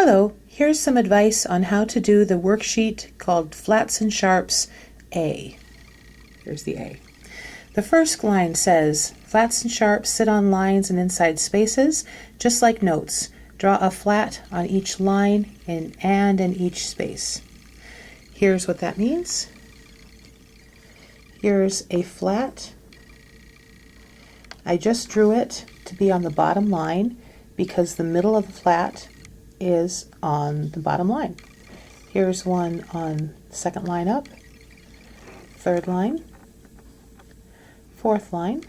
Hello, here's some advice on how to do the worksheet called Flats and Sharps A. Here's the A. The first line says, flats and sharps sit on lines and inside spaces, just like notes. Draw a flat on each line and in each space. Here's what that means. Here's a flat. I just drew it to be on the bottom line because the middle of the flat is on the bottom line. Here's one on the second line up, third line, fourth line,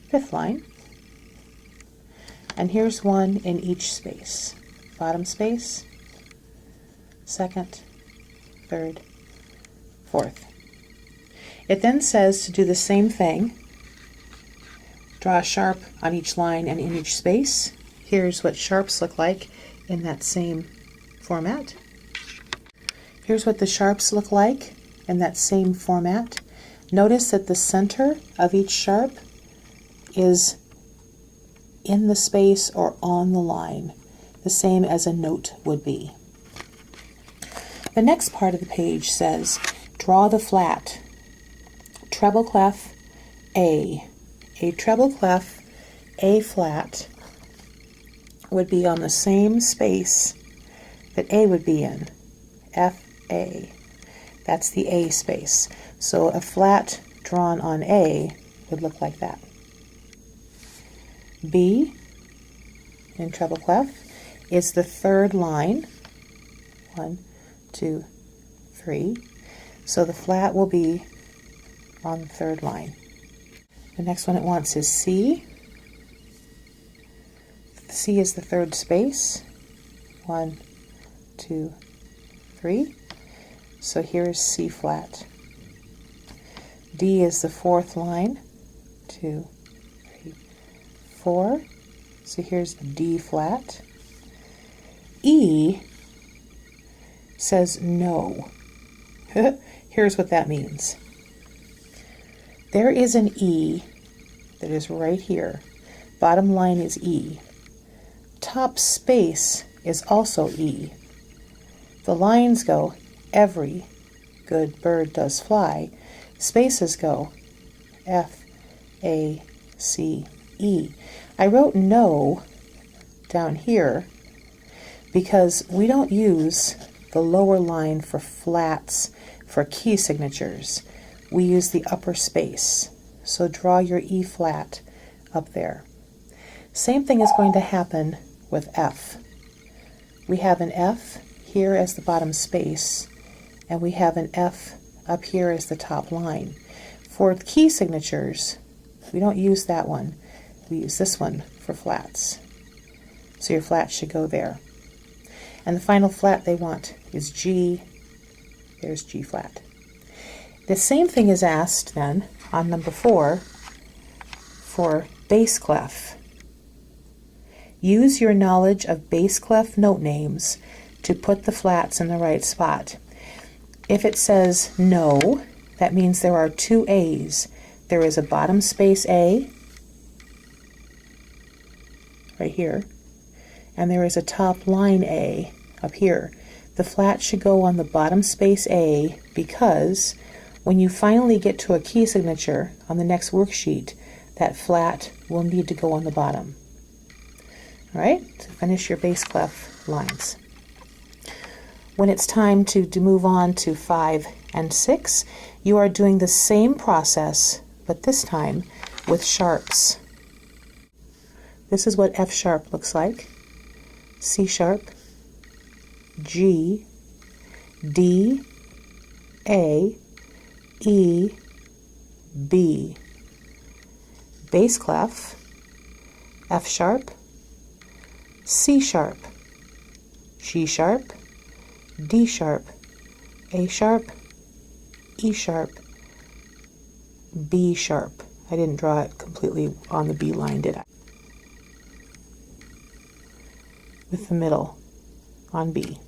fifth line, and here's one in each space. Bottom space, second, third, fourth. It then says to do the same thing. Draw a sharp on each line and in each space. Here's what sharps look like in that same format. Here's what the sharps look like in that same format. Notice that the center of each sharp is in the space or on the line, the same as a note would be. The next part of the page says, draw the flat. Treble clef A. A treble clef A flat would be on the same space that A would be in, FA. That's the A space. So a flat drawn on A would look like that. B in treble clef is the third line. 1, 2, 3. So the flat will be on the third line. The next one it wants is C. C is the third space. 1, 2, 3. So here's C flat. D is the fourth line. 2, 3, 4. So here's D flat. E says no. Here's what that means. There is an E that is right here. Bottom line is E. Top space is also E. The lines go, every good bird does fly. Spaces go, F, A, C, E. I wrote no down here because we don't use the lower line for flats for key signatures. We use the upper space. So draw your E flat up there. Same thing is going to happen with F. We have an F here as the bottom space, and we have an F up here as the top line. For key signatures, we don't use that one. We use this one for flats. So your flat should go there. And the final flat they want is G. There's G flat. The same thing is asked then on number 4 for bass clef. Use your knowledge of bass clef note names to put the flats in the right spot. If it says no, that means there are 2 A's. There is a bottom space A, right here, and there is a top line A up here. The flat should go on the bottom space A because when you finally get to a key signature on the next worksheet, that flat will need to go on the bottom. All right, to finish your bass clef lines. When it's time to move on to 5 and 6, you are doing the same process, but this time with sharps. This is what F sharp looks like. C sharp, G, D, A, E, B. Bass clef, F sharp, C sharp, G sharp, D sharp, A sharp, E sharp, B sharp. I didn't draw it completely on the B line, did I? With the middle on B.